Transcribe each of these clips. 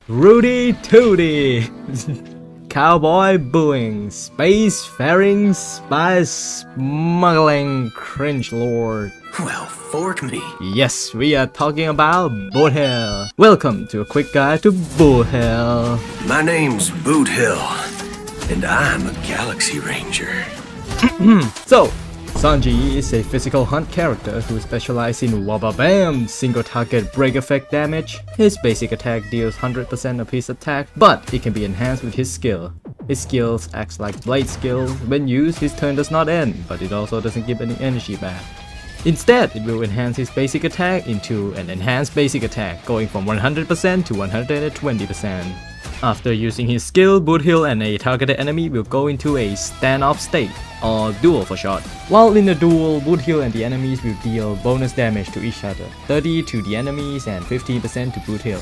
Rudy Tooty! Cowboy booing, space-faring, spy smuggling, cringe lord. Well, fork me. Yes, we are talking about Boothill. Welcome to a quick guide to Boothill. My name's Boothill, and I'm a Galaxy Ranger. So, Sanji is a physical hunt character who specializes in Wabba-Bam single target break effect damage. His basic attack deals 100% of his attack, but it can be enhanced with his skill. His skills acts like blade skills. When used, his turn does not end, but it also doesn't give any energy back. Instead, it will enhance his basic attack into an enhanced basic attack, going from 100% to 120%. After using his skill, Boothill and a targeted enemy will go into a standoff state, or duel for short. While in a duel, Boothill and the enemies will deal bonus damage to each other, 30 to the enemies and 15% to Boothill.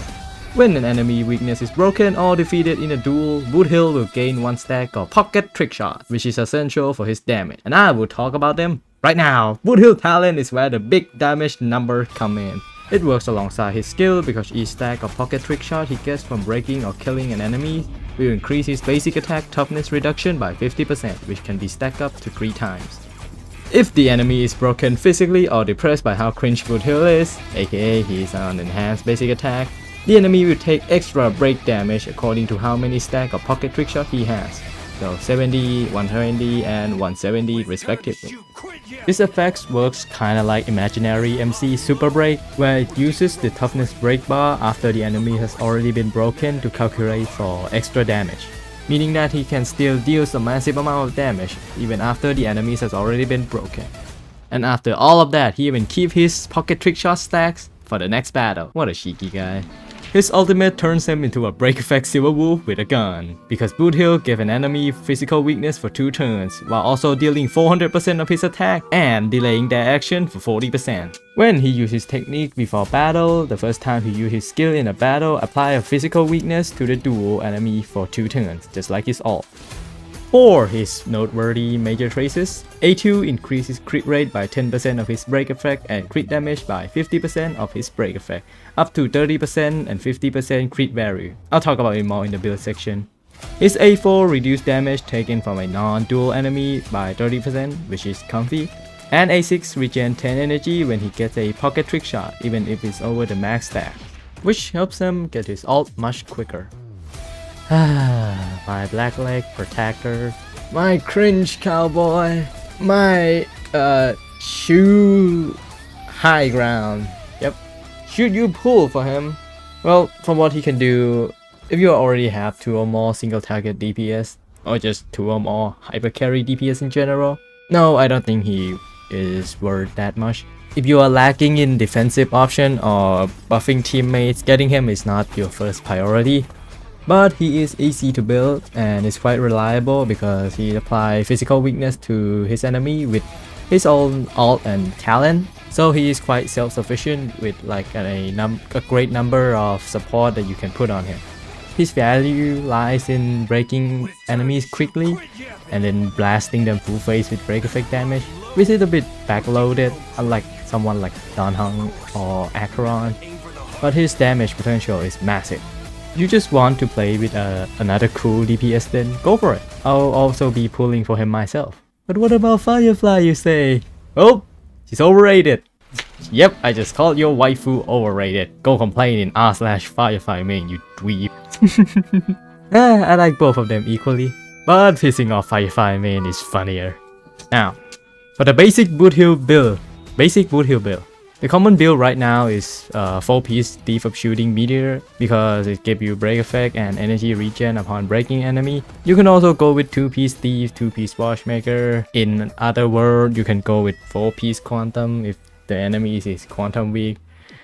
When an enemy weakness is broken or defeated in a duel, Boothill will gain 1 stack of pocket trick shot, which is essential for his damage, and I will talk about them right now. Boothill talent is where the big damage numbers come in. It works alongside his skill because each stack of pocket trick shot he gets from breaking or killing an enemy will increase his basic attack toughness reduction by 50%, which can be stacked up to 3 times. If the enemy is broken physically or depressed by how cringe Boothill is, aka he is on enhanced basic attack, the enemy will take extra break damage according to how many stack of pocket trick shot he has. So 70, 120 and 170 respectively. This effect works kinda like imaginary MC super break, where it uses the toughness break bar after the enemy has already been broken to calculate for extra damage, meaning that he can still deal a massive amount of damage even after the enemies has already been broken. And after all of that, he even keep his pocket trick shot stacks for the next battle. What a cheeky guy. His ultimate turns him into a break effect silver wolf with a gun, because Boothill gives an enemy physical weakness for 2 turns, while also dealing 400% of his attack and delaying their action for 40%. When he uses technique before battle, the first time he uses his skill in a battle, apply a physical weakness to the dual enemy for 2 turns, just like his ult. For his noteworthy major traces, A2 increases crit rate by 10% of his break effect and crit damage by 50% of his break effect, up to 30% and 50% crit value. I'll talk about it more in the build section. His A4 reduces damage taken from a non-dual enemy by 30%, which is comfy, and A6 regen 10 energy when he gets a pocket trick shot, even if it's over the max stack, which helps him get his ult much quicker. My black leg protector, my cringe cowboy, my shoe high ground. Yep. Should you pull for him? Well, from what he can do, if you already have 2 or more single target DPS, or just 2 or more hyper carry DPS in general, no, I don't think he is worth that much. If you are lacking in defensive option or buffing teammates, getting him is not your first priority. But he is easy to build and is quite reliable because he applies physical weakness to his enemy with his own ult and talent. So he is quite self-sufficient with like a great number of support that you can put on him. His value lies in breaking enemies quickly and then blasting them full face with break effect damage, which is a bit backloaded unlike someone like Dan Heng or Acheron, but his damage potential is massive. You just want to play with another cool DPS, then go for it. I'll also be pulling for him myself. But what about Firefly, you say? Oh, she's overrated. Yep, I just called your waifu overrated. Go complain in r/Firefly main, you dweeb. I like both of them equally, but pissing off Firefly main is funnier. Now, for the basic Boothill build. The common build right now is 4-piece Thief of Shooting Meteor because it gives you break effect and energy regen upon breaking enemy. You can also go with 2-piece Thief, 2-piece Watchmaker. In other words, you can go with 4-piece Quantum if the enemy is Quantum weak.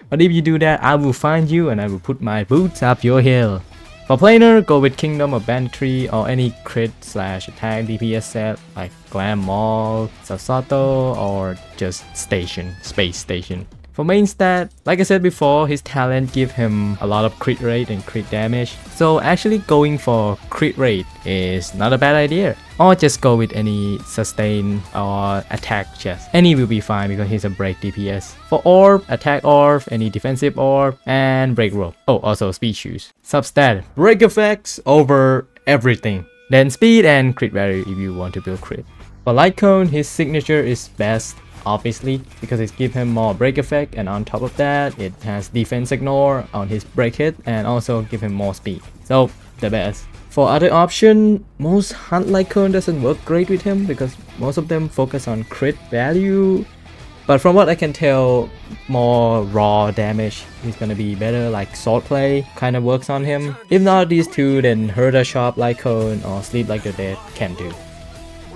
But if you do that, I will find you and I will put my boots up your hill. For planer, go with Kingdom of Banditry or any crit/attack DPS set like Glam Mall, Sasato, or just Space Station. For main stat, like I said before, his talent gives him a lot of crit rate and crit damage, so actually going for crit rate is not a bad idea. or just go with any sustain or attack chest. Any will be fine because he's a break DPS. For orb, attack orb, any defensive orb, and break rope. Oh, also speed shoes. Substat, break effects over everything. Then speed and crit value if you want to build crit. For light cone, his signature is best, obviously, because it gives him more break effect, and on top of that, it has defense ignore on his break hit and also give him more speed. So, the best. For other option, most hunt light cone doesn't work great with him because most of them focus on crit value. But from what I can tell, more raw damage is gonna be better, like swordplay kinda works on him. If not these two, then Herder Sharp Light Cone or Sleep Like the Dead can do.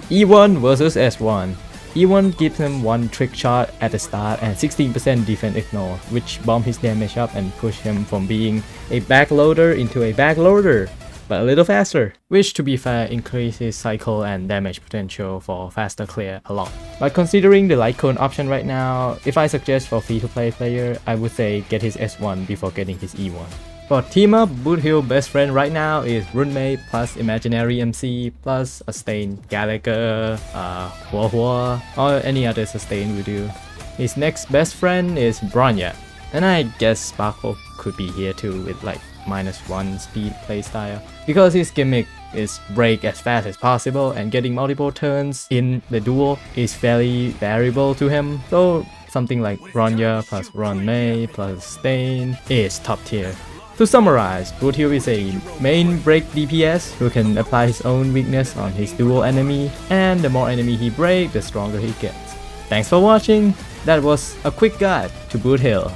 E1 versus S1. E1 gives him one trick shot at the start and 16% defense ignore, which bump his damage up and push him from being a backloader into a backloader, but a little faster, which to be fair increases cycle and damage potential for faster clear a lot. But considering the light cone option right now, if I suggest for free-to-play player, I would say get his S1 before getting his E1. For team up, Boothill best friend right now is Runmei plus Imaginary MC plus a sustain Gallagher, Hua, or any other sustain will do. His next best friend is Bronya, and I guess Sparkle could be here too with like -1 speed playstyle, because his gimmick is break as fast as possible and getting multiple turns in the duel is fairly variable to him, so something like Bronya plus Runmei plus Stain is top tier. To summarize, Boothill is a main break DPS who can apply his own weakness on his dual enemy, and the more enemy he breaks, the stronger he gets. Thanks for watching, that was a quick guide to Boothill.